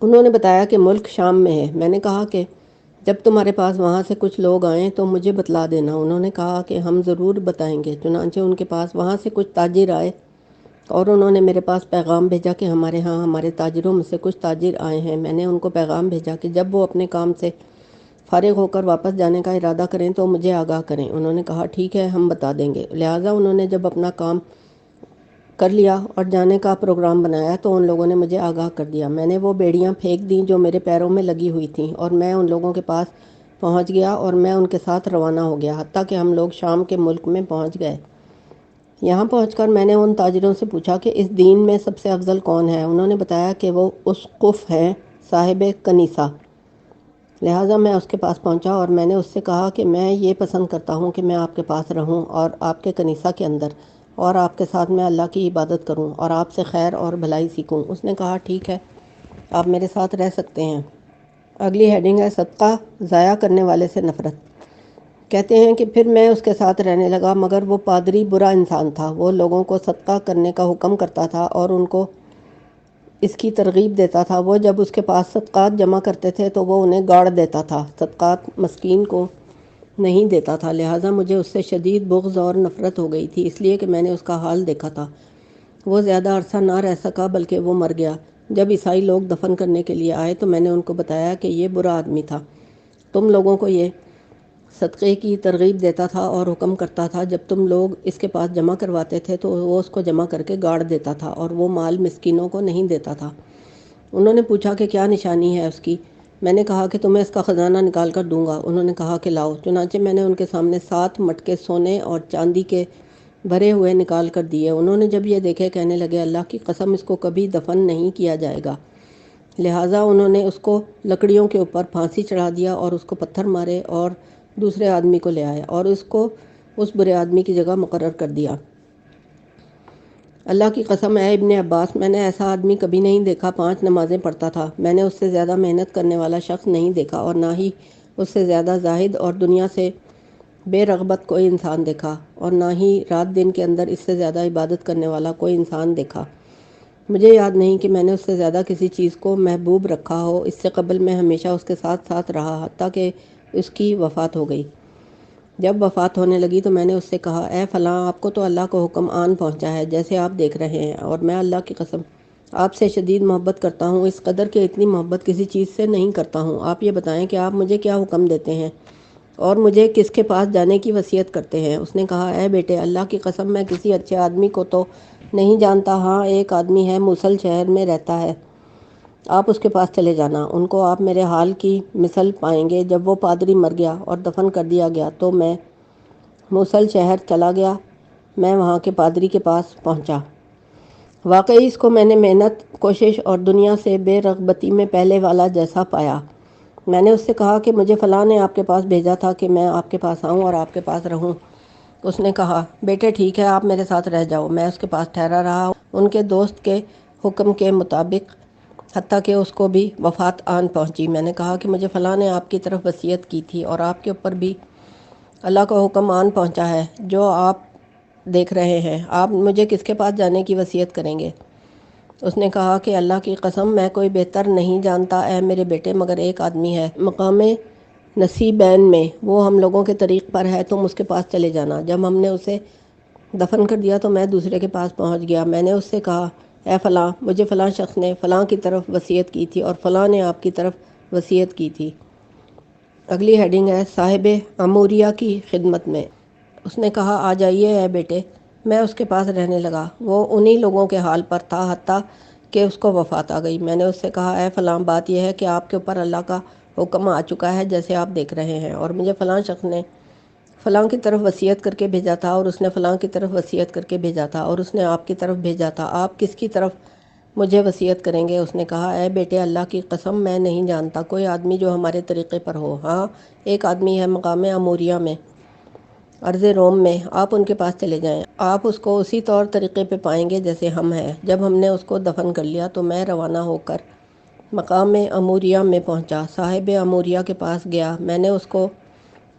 انہوں نے بتایا کہ ملک شام میں ہے۔ میں نے کہا کہ جب تمہارے پاس وہاں سے کچھ لوگ آئیں تو مجھے بتلا دینا۔ انہوں نے کہا کہ ہم ضرور بتائیں گے۔ چنانچہ ان کے پاس وہاں سے کچھ تاجر آئے اور انہوں نے میرے پاس پیغام بھیجا کہ ہمارے ہاں ہمارے تاجروں میں سے کچھ تاجر آئے ہیں۔ میں نے ان کو پیغام بھیجا کہ جب وہ اپنے کام سے فارغ ہو کر واپس جانے کا ارادہ کریں تو مجھے آگاہ کریں۔ انہوں نے کہا: ٹھیک ہے، ہم بتا دیں گے۔ لہٰذا انہوں نے جب اپنا کام کر لیا اور جانے کا پروگرام بنایا تو ان لوگوں نے مجھے آگاہ کر دیا۔ میں نے وہ بیڑیاں پھینک دیں جو میرے پیروں میں لگی ہوئی تھیں اور میں ان لوگوں کے پاس پہنچ گیا اور میں ان کے ساتھ روانہ ہو گیا حتیٰ کہ ہم لوگ شام کے ملک میں پہنچ گئے۔ یہاں پہنچ کر میں نے ان تاجروں سے پوچھا کہ اس دین میں سب سے افضل کون ہے؟ انہوں نے بتایا کہ وہ اسقف ہیں، صاحب کنیسہ۔ لہٰذا میں اس کے پاس پہنچا اور میں نے اس سے کہا کہ میں یہ پسند کرتا ہوں کہ میں آپ کے پاس رہوں اور آپ کے کنیسہ کے اندر، اور آپ کے ساتھ میں اللہ کی عبادت کروں اور آپ سے خیر اور بھلائی سیکھوں۔ اس نے کہا: ٹھیک ہے، آپ میرے ساتھ رہ سکتے ہیں۔ اگلی ہیڈنگ ہے صدقہ ضائع کرنے والے سے نفرت۔ کہتے ہیں کہ پھر میں اس کے ساتھ رہنے لگا، مگر وہ پادری برا انسان تھا۔ وہ لوگوں کو صدقہ کرنے کا حکم کرتا تھا اور ان کو اس کی ترغیب دیتا تھا۔ وہ جب اس کے پاس صدقات جمع کرتے تھے تو وہ انہیں گاڑ دیتا تھا۔ صدقات مسکین کو نہیں دیتا تھا، لہٰذا مجھے اس سے شدید بغض اور نفرت ہو گئی تھی، اس لیے کہ میں نے اس کا حال دیکھا تھا۔ وہ زیادہ عرصہ نہ رہ سکا بلکہ وہ مر گیا۔ جب عیسائی لوگ دفن کرنے کے لیے آئے تو میں نے ان کو بتایا کہ یہ برا آدمی تھا، تم لوگوں کو یہ صدقے کی ترغیب دیتا تھا اور حکم کرتا تھا، جب تم لوگ اس کے پاس جمع کرواتے تھے تو وہ اس کو جمع کر کے گاڑ دیتا تھا اور وہ مال مسکینوں کو نہیں دیتا تھا۔ انہوں نے پوچھا کہ کیا نشانی ہے اس کی؟ میں نے کہا کہ تمہیں اس کا خزانہ نکال کر دوں گا۔ انہوں نے کہا کہ لاؤ۔ چنانچہ میں نے ان کے سامنے 7 مٹکے سونے اور چاندی کے بھرے ہوئے نکال کر دیے۔ انہوں نے جب یہ دیکھے کہنے لگے، اللہ کی قسم اس کو کبھی دفن نہیں کیا جائے گا۔ لہٰذا انہوں نے اس کو لکڑیوں کے اوپر پھانسی چڑھا دیا اور اس کو پتھر مارے اور دوسرے آدمی کو لے آئے اور اس کو اس برے آدمی کی جگہ مقرر کر دیا۔ اللہ کی قسم اے ابن عباس، میں نے ایسا آدمی کبھی نہیں دیکھا، 5 نمازیں پڑھتا تھا۔ میں نے اس سے زیادہ محنت کرنے والا شخص نہیں دیکھا اور نہ ہی اس سے زیادہ زاہد اور دنیا سے بے رغبت کوئی انسان دیکھا، اور نہ ہی رات دن کے اندر اس سے زیادہ عبادت کرنے والا کوئی انسان دیکھا۔ مجھے یاد نہیں کہ میں نے اس سے زیادہ کسی چیز کو محبوب رکھا ہو۔ اس سے قبل میں ہمیشہ اس کے ساتھ ساتھ رہا حتیٰ کہ اس کی وفات ہو گئی۔ جب وفات ہونے لگی تو میں نے اس سے کہا، اے فلاں، آپ کو تو اللہ کا حکم آن پہنچا ہے جیسے آپ دیکھ رہے ہیں، اور میں اللہ کی قسم آپ سے شدید محبت کرتا ہوں، اس قدر کہ اتنی محبت کسی چیز سے نہیں کرتا ہوں۔ آپ یہ بتائیں کہ آپ مجھے کیا حکم دیتے ہیں اور مجھے کس کے پاس جانے کی وصیت کرتے ہیں؟ اس نے کہا، اے بیٹے، اللہ کی قسم میں کسی اچھے آدمی کو تو نہیں جانتا، ہاں ایک آدمی ہے، موصل شہر میں رہتا ہے، آپ اس کے پاس چلے جانا، ان کو آپ میرے حال کی مثل پائیں گے۔ جب وہ پادری مر گیا اور دفن کر دیا گیا تو میں موصل شہر چلا گیا۔ میں وہاں کے پادری کے پاس پہنچا۔ واقعی اس کو میں نے محنت، کوشش اور دنیا سے بے رغبتی میں پہلے والا جیسا پایا۔ میں نے اس سے کہا کہ مجھے فلاں نے آپ کے پاس بھیجا تھا کہ میں آپ کے پاس آؤں اور آپ کے پاس رہوں۔ اس نے کہا، بیٹے ٹھیک ہے، آپ میرے ساتھ رہ جاؤ۔ میں اس کے پاس ٹھہرا رہا، ان کے دوست کے حکم کے مطابق، حتیٰ کہ اس کو بھی وفات آن پہنچی۔ میں نے کہا کہ مجھے فلاں نے آپ کی طرف وصیت کی تھی اور آپ کے اوپر بھی اللہ کا حکم آن پہنچا ہے جو آپ دیکھ رہے ہیں، آپ مجھے کس کے پاس جانے کی وصیت کریں گے؟ اس نے کہا کہ اللہ کی قسم میں کوئی بہتر نہیں جانتا اے میرے بیٹے، مگر ایک آدمی ہے مقام نصیبین میں، وہ ہم لوگوں کے طریق پر ہے، تم اس کے پاس چلے جانا۔ جب ہم نے اسے دفن کر دیا تو میں دوسرے کے پاس پہنچ گیا۔ میں نے اس سے کہا، اے فلاں، مجھے فلاں شخص نے فلاں کی طرف وصیت کی تھی اور فلاں نے آپ کی طرف وصیت کی تھی۔ اگلی ہیڈنگ ہے صاحب عموریہ کی خدمت میں۔ اس نے کہا، آ جائیے اے بیٹے۔ میں اس کے پاس رہنے لگا۔ وہ انہی لوگوں کے حال پر تھا حتیٰ کہ اس کو وفات آ گئی۔ میں نے اس سے کہا، اے فلاں، بات یہ ہے کہ آپ کے اوپر اللہ کا حکم آ چکا ہے جیسے آپ دیکھ رہے ہیں، اور مجھے فلاں شخص نے فلاں کی طرف وصیت کر کے بھیجا تھا اور اس نے فلاں کی طرف وصیت کر کے بھیجا تھا اور اس نے آپ کی طرف بھیجا تھا، آپ کس کی طرف مجھے وصیت کریں گے؟ اس نے کہا، اے بیٹے، اللہ کی قسم میں نہیں جانتا کوئی آدمی جو ہمارے طریقے پر ہو، ہاں ایک آدمی ہے مقام عموریہ میں، ارض روم میں، آپ ان کے پاس چلے جائیں، آپ اس کو اسی طور طریقے پہ پائیں گے جیسے ہم ہیں۔ جب ہم نے اس کو دفن کر لیا تو میں روانہ ہو کر مقام عموریہ میں پہنچا، صاحب عموریہ کے پاس گیا۔ میں نے اس کو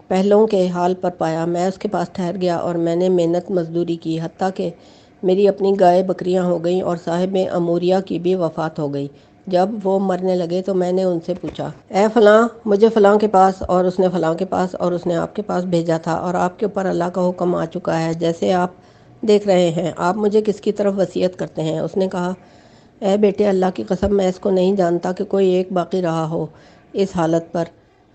پہلوں کے حال پر پایا۔ میں اس کے پاس ٹھہر گیا اور میں نے محنت مزدوری کی حتیٰ کہ میری اپنی گائے بکریاں ہو گئیں اور صاحب عموریہ کی بھی وفات ہو گئی۔ جب وہ مرنے لگے تو میں نے ان سے پوچھا، اے فلاں، مجھے فلاں کے پاس اور اس نے فلاں کے پاس اور اس نے آپ کے پاس بھیجا تھا، اور آپ کے اوپر اللہ کا حکم آ چکا ہے جیسے آپ دیکھ رہے ہیں، آپ مجھے کس کی طرف وصیت کرتے ہیں؟ اس نے کہا، اے بیٹے، اللہ کی قسم میں اس کو نہیں جانتا کہ کوئی ایک باقی رہا ہو اس حالت پر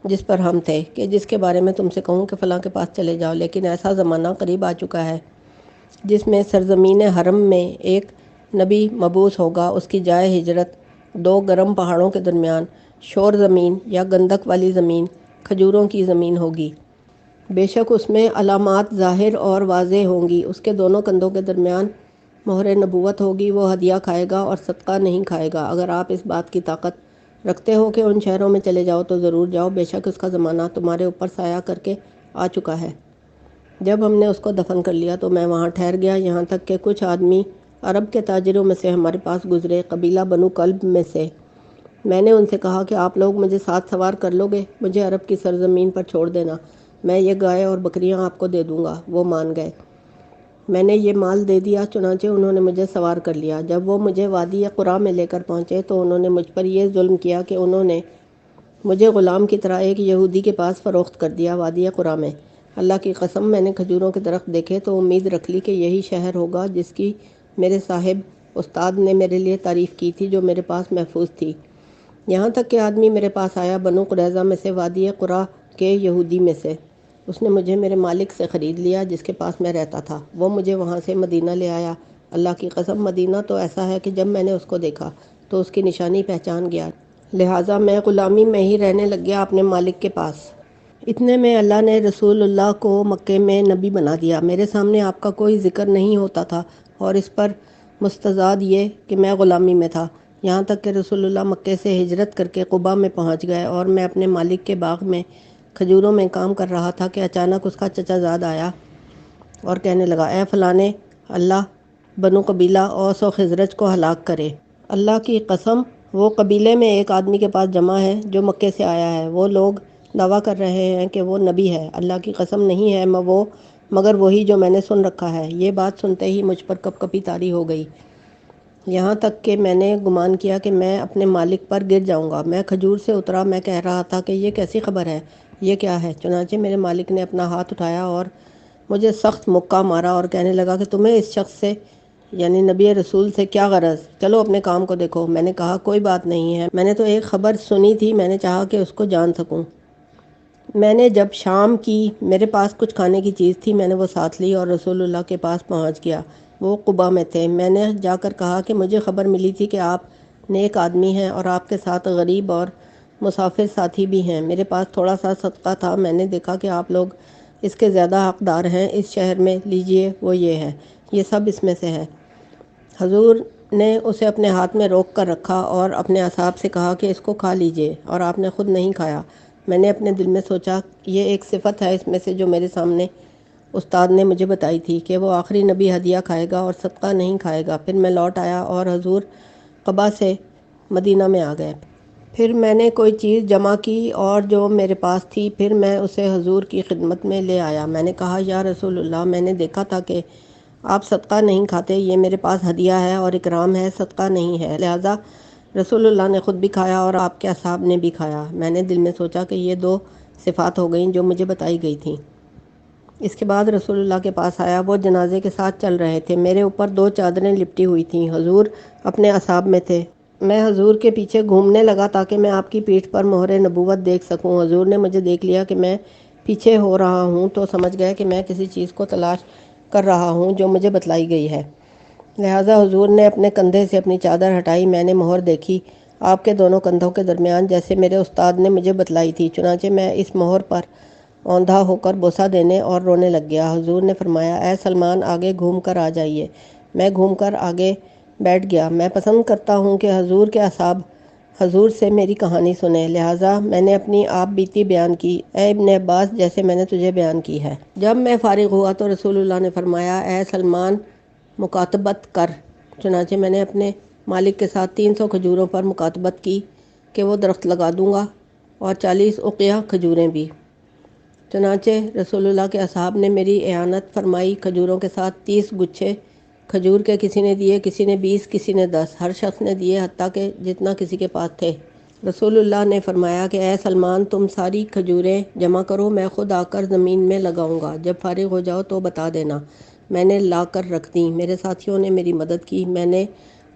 جس پر ہم تھے، کہ جس کے بارے میں تم سے کہوں کہ فلاں کے پاس چلے جاؤ، لیکن ایسا زمانہ قریب آ چکا ہے جس میں سرزمین حرم میں ایک نبی مبعوث ہوگا، اس کی جائے ہجرت 2 گرم پہاڑوں کے درمیان شور زمین یا گندک والی زمین، کھجوروں کی زمین ہوگی۔ بے شک اس میں علامات ظاہر اور واضح ہوں گی، اس کے دونوں کندھوں کے درمیان مہر نبوت ہوگی، وہ ہدیہ کھائے گا اور صدقہ نہیں کھائے گا۔ اگر آپ اس بات کی طاقت رکھتے ہو کہ ان شہروں میں چلے جاؤ تو ضرور جاؤ، بے شک اس کا زمانہ تمہارے اوپر سایہ کر کے آ چکا ہے۔ جب ہم نے اس کو دفن کر لیا تو میں وہاں ٹھہر گیا، یہاں تک کہ کچھ آدمی عرب کے تاجروں میں سے ہمارے پاس گزرے، قبیلہ بنو کلب میں سے۔ میں نے ان سے کہا کہ آپ لوگ مجھے ساتھ سوار کر لو گے، مجھے عرب کی سرزمین پر چھوڑ دینا، میں یہ گائے اور بکریاں آپ کو دے دوں گا۔ وہ مان گئے۔ میں نے یہ مال دے دیا، چنانچہ انہوں نے مجھے سوار کر لیا۔ جب وہ مجھے وادی قرا میں لے کر پہنچے تو انہوں نے مجھ پر یہ ظلم کیا کہ انہوں نے مجھے غلام کی طرح ایک یہودی کے پاس فروخت کر دیا وادی قرا میں۔ اللہ کی قسم میں نے کھجوروں کے درخت دیکھے تو امید رکھ لی کہ یہی شہر ہوگا جس کی میرے صاحب استاد نے میرے لیے تعریف کی تھی، جو میرے پاس محفوظ تھی۔ یہاں تک کہ آدمی میرے پاس آیا بنو قریظہ میں سے، وادی قرا کے یہودی میں سے۔ اس نے مجھے میرے مالک سے خرید لیا جس کے پاس میں رہتا تھا۔ وہ مجھے وہاں سے مدینہ لے آیا۔ اللہ کی قسم مدینہ تو ایسا ہے کہ جب میں نے اس کو دیکھا تو اس کی نشانی پہچان گیا، لہٰذا میں غلامی میں ہی رہنے لگ گیا اپنے مالک کے پاس۔ اتنے میں اللہ نے رسول اللہ کو مکے میں نبی بنا دیا۔ میرے سامنے آپ کا کوئی ذکر نہیں ہوتا تھا، اور اس پر مستزاد یہ کہ میں غلامی میں تھا، یہاں تک کہ رسول اللہ مکے سے ہجرت کر کے قبا میں پہنچ گئے اور میں اپنے مالک کے باغ میں کھجوروں میں کام کر رہا تھا کہ اچانک اس کا چچا زاد آیا اور کہنے لگا، اے فلانے، اللہ بنو قبیلہ اوس و خزرج کو ہلاک کرے۔ اللہ کی قسم وہ قبیلے میں ایک آدمی کے پاس جمع ہے جو مکے سے آیا ہے۔ وہ لوگ دعویٰ کر رہے ہیں کہ وہ نبی ہے۔ اللہ کی قسم نہیں ہے وہ مگر وہی جو میں نے سن رکھا ہے۔ یہ بات سنتے ہی مجھ پر کپ کپی طاری ہو گئی، یہاں تک کہ میں نے گمان کیا کہ میں اپنے مالک پر گر جاؤں گا۔ میں کھجور سے اترا، میں کہہ رہا تھا کہ یہ کیسی خبر ہے، یہ کیا ہے؟ چنانچہ میرے مالک نے اپنا ہاتھ اٹھایا اور مجھے سخت مکہ مارا اور کہنے لگا کہ تمہیں اس شخص سے یعنی نبی رسول سے کیا غرض؟ چلو اپنے کام کو دیکھو۔ میں نے کہا کوئی بات نہیں ہے، میں نے تو ایک خبر سنی تھی، میں نے چاہا کہ اس کو جان سکوں۔ میں نے جب شام کی میرے پاس کچھ کھانے کی چیز تھی، میں نے وہ ساتھ لی اور رسول اللہ کے پاس پہنچ گیا۔ وہ قبا میں تھے۔ میں نے جا کر کہا کہ مجھے خبر ملی تھی کہ آپ نیک آدمی ہیں اور آپ کے ساتھ غریب اور مسافر ساتھی بھی ہیں۔ میرے پاس تھوڑا سا صدقہ تھا، میں نے دیکھا کہ آپ لوگ اس کے زیادہ حقدار ہیں اس شہر میں، لیجئے وہ یہ ہے، یہ سب اس میں سے ہے۔ حضور نے اسے اپنے ہاتھ میں روک کر رکھا اور اپنے اصحاب سے کہا کہ اس کو کھا لیجئے، اور آپ نے خود نہیں کھایا۔ میں نے اپنے دل میں سوچا یہ ایک صفت ہے اس میں سے جو میرے سامنے استاد نے مجھے بتائی تھی کہ وہ آخری نبی ہدیہ کھائے گا اور صدقہ نہیں کھائے گا۔ پھر میں لوٹ آیا اور حضور قبا سے مدینہ میں آ گئے۔ پھر میں نے کوئی چیز جمع کی اور جو میرے پاس تھی، پھر میں اسے حضور کی خدمت میں لے آیا۔ میں نے کہا یا رسول اللہ، میں نے دیکھا تھا کہ آپ صدقہ نہیں کھاتے، یہ میرے پاس ہدیہ ہے اور اکرام ہے، صدقہ نہیں ہے، لہٰذا رسول اللہ نے خود بھی کھایا اور آپ کے اصحاب نے بھی کھایا۔ میں نے دل میں سوچا کہ یہ دو صفات ہو گئیں جو مجھے بتائی گئی تھیں۔ اس کے بعد رسول اللہ کے پاس آیا، وہ جنازے کے ساتھ چل رہے تھے، میرے اوپر دو چادریں لپٹی ہوئی تھیں، حضور اپنے اصحاب میں تھے۔ میں حضور کے پیچھے گھومنے لگا تاکہ میں آپ کی پیٹھ پر مہر نبوت دیکھ سکوں۔ حضور نے مجھے دیکھ لیا کہ میں پیچھے ہو رہا ہوں تو سمجھ گئے کہ میں کسی چیز کو تلاش کر رہا ہوں جو مجھے بتلائی گئی ہے، لہٰذا حضور نے اپنے کندھے سے اپنی چادر ہٹائی۔ میں نے مہر دیکھی آپ کے دونوں کندھوں کے درمیان، جیسے میرے استاد نے مجھے بتلائی تھی، چنانچہ میں اس مہر پر اوندھا ہو کر بوسہ دینے اور رونے لگ گیا۔ حضور نے فرمایا، اے سلمان، آگے گھوم کر آ جائیے۔ میں گھوم کر آگے بیٹھ گیا۔ میں پسند کرتا ہوں کہ حضور کے اصحاب حضور سے میری کہانی سنیں، لہٰذا میں نے اپنی آپ بیتی بیان کی، اے ابن عباس، جیسے میں نے تجھے بیان کی ہے۔ جب میں فارغ ہوا تو رسول اللہ نے فرمایا، اے سلمان، مکاتبت کر۔ چنانچہ میں نے اپنے مالک کے ساتھ 300 کھجوروں پر مکاتبت کی کہ وہ درخت لگا دوں گا اور 40 اقیہ کھجوریں بھی۔ چنانچہ رسول اللہ کے اصحاب نے میری اعانت فرمائی، کھجوروں کے ساتھ 30 گچھے کھجور کے کسی نے دیے، کسی نے 20، کسی نے 10، ہر شخص نے دیے حتیٰ کہ جتنا کسی کے پاس تھے۔ رسول اللہ نے فرمایا کہ اے سلمان، تم ساری کھجوریں جمع کرو، میں خود آ کر زمین میں لگاؤں گا، جب فارغ ہو جاؤ تو بتا دینا۔ میں نے لا کر رکھ دیں۔ میرے ساتھیوں نے میری مدد کی، میں نے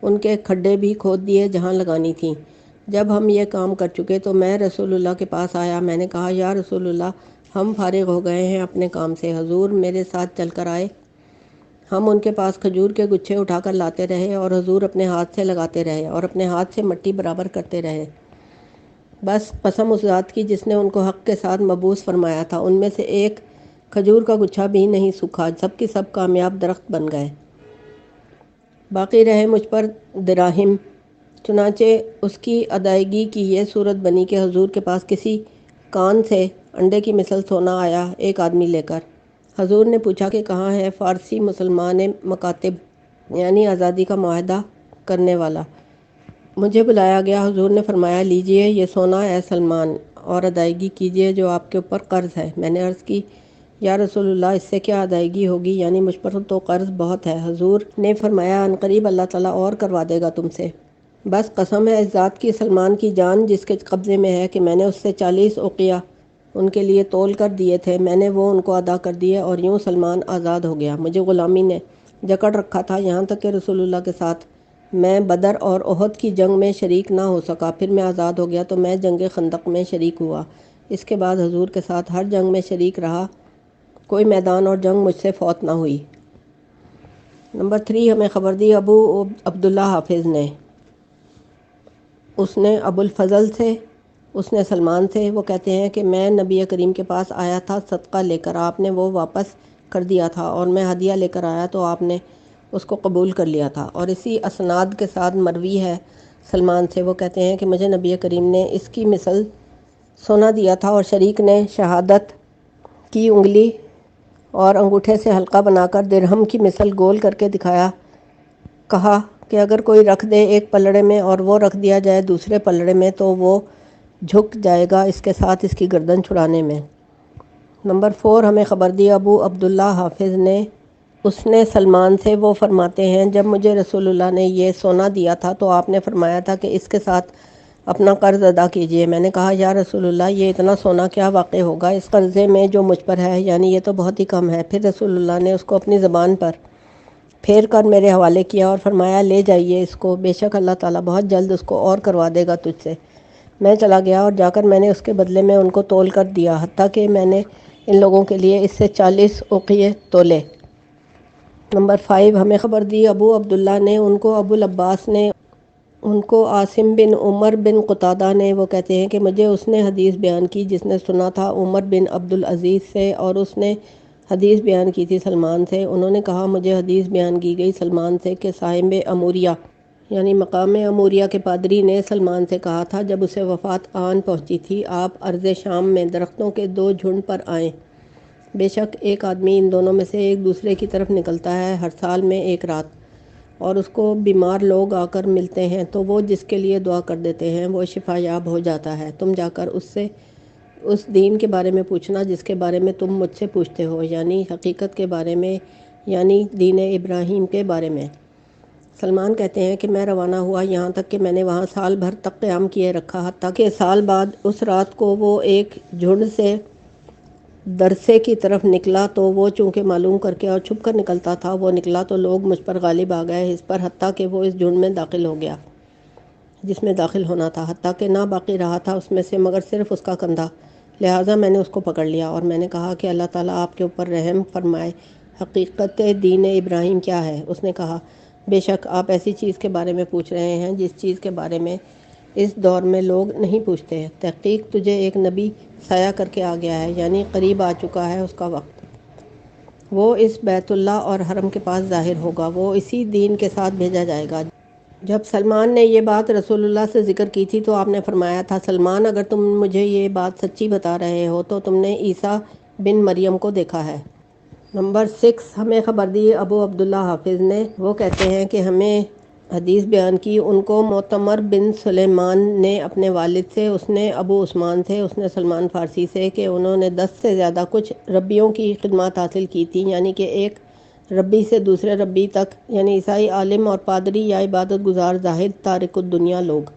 ان کے کھڈے بھی کھود دیے جہاں لگانی تھیں۔ جب ہم یہ کام کر چکے تو میں رسول اللہ کے پاس آیا۔ میں نے کہا یا رسول اللہ، ہم فارغ ہو گئے ہیں اپنے کام سے۔ حضور میرے ساتھ چل کر آئے۔ ہم ان کے پاس کھجور کے گچھے اٹھا کر لاتے رہے اور حضور اپنے ہاتھ سے لگاتے رہے اور اپنے ہاتھ سے مٹی برابر کرتے رہے، بس قسم اس ذات کی جس نے ان کو حق کے ساتھ مبعوث فرمایا تھا، ان میں سے ایک کھجور کا گچھا بھی نہیں سوکھا، سب کی سب کامیاب درخت بن گئے۔ باقی رہے مجھ پر دراہم۔ چنانچہ اس کی ادائیگی کی یہ صورت بنی کہ حضور کے پاس کسی کان سے انڈے کی مثل سونا آیا، ایک آدمی لے کر۔ حضور نے پوچھا کہ کہاں ہے فارسی مسلمان مکاتب، یعنی آزادی کا معاہدہ کرنے والا؟ مجھے بلایا گیا۔ حضور نے فرمایا، لیجئے یہ سونا اے سلمان اور ادائیگی کیجئے جو آپ کے اوپر قرض ہے۔ میں نے عرض کی، یا رسول اللہ، اس سے کیا ادائیگی ہوگی، یعنی مجھ پر تو قرض بہت ہے۔ حضور نے فرمایا، عنقریب اللہ تعالیٰ اور کروا دے گا تم سے۔ بس قسم ہے اس ذات کی سلمان کی جان جس کے قبضے میں ہے کہ میں نے اس سے 40 اوقیہ ان کے لیے تول کر دیے تھے، میں نے وہ ان کو ادا کر دیے اور یوں سلمان آزاد ہو گیا۔ مجھے غلامی نے جکڑ رکھا تھا یہاں تک کہ رسول اللہ کے ساتھ میں بدر اور احد کی جنگ میں شریک نہ ہو سکا، پھر میں آزاد ہو گیا تو میں جنگ خندق میں شریک ہوا۔ اس کے بعد حضور کے ساتھ ہر جنگ میں شریک رہا، کوئی میدان اور جنگ مجھ سے فوت نہ ہوئی۔ نمبر 3 ہمیں خبر دی ابو عبداللہ حافظ نے، اس نے ابو الفضل سے، اس نے سلمان سے، وہ کہتے ہیں کہ میں نبی کریم کے پاس آیا تھا صدقہ لے کر، آپ نے وہ واپس کر دیا تھا، اور میں ہدیہ لے کر آیا تو آپ نے اس کو قبول کر لیا تھا۔ اور اسی اسناد کے ساتھ مروی ہے سلمان سے، وہ کہتے ہیں کہ مجھے نبی کریم نے اس کی مثل سونا دیا تھا اور شریک نے شہادت کی انگلی اور انگوٹھے سے حلقہ بنا کر درہم کی مثل گول کر کے دکھایا، کہا کہ اگر کوئی رکھ دے ایک پلڑے میں اور وہ رکھ دیا جائے دوسرے پلڑے میں تو وہ جھک جائے گا اس کے ساتھ اس کی گردن چھڑانے میں۔ نمبر 4 ہمیں خبر دی ابو عبداللہ حافظ نے، اس نے سلمان سے، وہ فرماتے ہیں جب مجھے رسول اللہ نے یہ سونا دیا تھا تو آپ نے فرمایا تھا کہ اس کے ساتھ اپنا قرض ادا کیجئے۔ میں نے کہا یا رسول اللہ یہ اتنا سونا کیا واقع ہوگا اس قرضے میں جو مجھ پر ہے، یعنی یہ تو بہت ہی کم ہے۔ پھر رسول اللہ نے اس کو اپنی زبان پر پھیر کر میرے حوالے کیا اور فرمایا لے جائیے اس کو، بے شک اللہ تعالیٰ بہت جلد اس کو اور کروا دے گا تجھ سے۔ میں چلا گیا اور جا کر میں نے اس کے بدلے میں ان کو تول کر دیا، حتیٰ کہ میں نے ان لوگوں کے لیے اس سے 40 اوقیے تولے۔ نمبر 5 ہمیں خبر دی ابو عبداللہ نے، ان کو ابو العباس نے، ان کو عاصم بن عمر بن قتادہ نے، وہ کہتے ہیں کہ مجھے اس نے حدیث بیان کی جس نے سنا تھا عمر بن عبدالعزیز سے، اور اس نے حدیث بیان کی تھی سلمان سے۔ انہوں نے کہا مجھے حدیث بیان کی گئی سلمان سے کہ صاحب اموریہ یعنی مقام اموریہ کے پادری نے سلمان سے کہا تھا جب اسے وفات آن پہنچی تھی، آپ ارض شام میں درختوں کے 2 جھنڈ پر آئیں، بے شک ایک آدمی ان دونوں میں سے ایک دوسرے کی طرف نکلتا ہے ہر سال میں ایک رات، اور اس کو بیمار لوگ آ کر ملتے ہیں تو وہ جس کے لیے دعا کر دیتے ہیں وہ شفا یاب ہو جاتا ہے۔ تم جا کر اس سے اس دین کے بارے میں پوچھنا جس کے بارے میں تم مجھ سے پوچھتے ہو، یعنی حقیقت کے بارے میں، یعنی دین ابراہیم کے بارے میں۔ سلمان کہتے ہیں کہ میں روانہ ہوا یہاں تک کہ میں نے وہاں سال بھر تک قیام کیے رکھا، حتیٰ کہ سال بعد اس رات کو وہ ایک جھنڈ سے درسے کی طرف نکلا تو وہ چونکہ معلوم کر کے اور چھپ کر نکلتا تھا، وہ نکلا تو لوگ مجھ پر غالب آ گئے اس پر، حتیٰ کہ وہ اس جھنڈ میں داخل ہو گیا جس میں داخل ہونا تھا، حتیٰ کہ نہ باقی رہا تھا اس میں سے مگر صرف اس کا کندھا، لہٰذا میں نے اس کو پکڑ لیا اور میں نے کہا کہ اللہ تعالیٰ آپ کے اوپر رحم فرمائے، حقیقت دین ابراہیم کیا ہے؟ اس نے کہا بے شک آپ ایسی چیز کے بارے میں پوچھ رہے ہیں جس چیز کے بارے میں اس دور میں لوگ نہیں پوچھتے، تحقیق تجھے ایک نبی سایہ کر کے آ گیا ہے، یعنی قریب آ چکا ہے اس کا وقت، وہ اس بیت اللہ اور حرم کے پاس ظاہر ہوگا، وہ اسی دین کے ساتھ بھیجا جائے گا۔ جب سلمان نے یہ بات رسول اللہ سے ذکر کی تھی تو آپ نے فرمایا تھا سلمان اگر تم مجھے یہ بات سچی بتا رہے ہو تو تم نے عیسیٰ بن مریم کو دیکھا ہے۔ نمبر 6 ہمیں خبر دی ابو عبداللہ حافظ نے، وہ کہتے ہیں کہ ہمیں حدیث بیان کی، ان کو معتمر بن سلیمان نے اپنے والد سے، اس نے ابو عثمان سے، اس نے سلمان فارسی سے کہ انہوں نے 10 سے زیادہ کچھ ربیوں کی خدمات حاصل کی تھیں، یعنی کہ ایک ربی سے دوسرے ربی تک، یعنی عیسائی عالم اور پادری یا عبادت گزار زاہد تارک الدنیا لوگ۔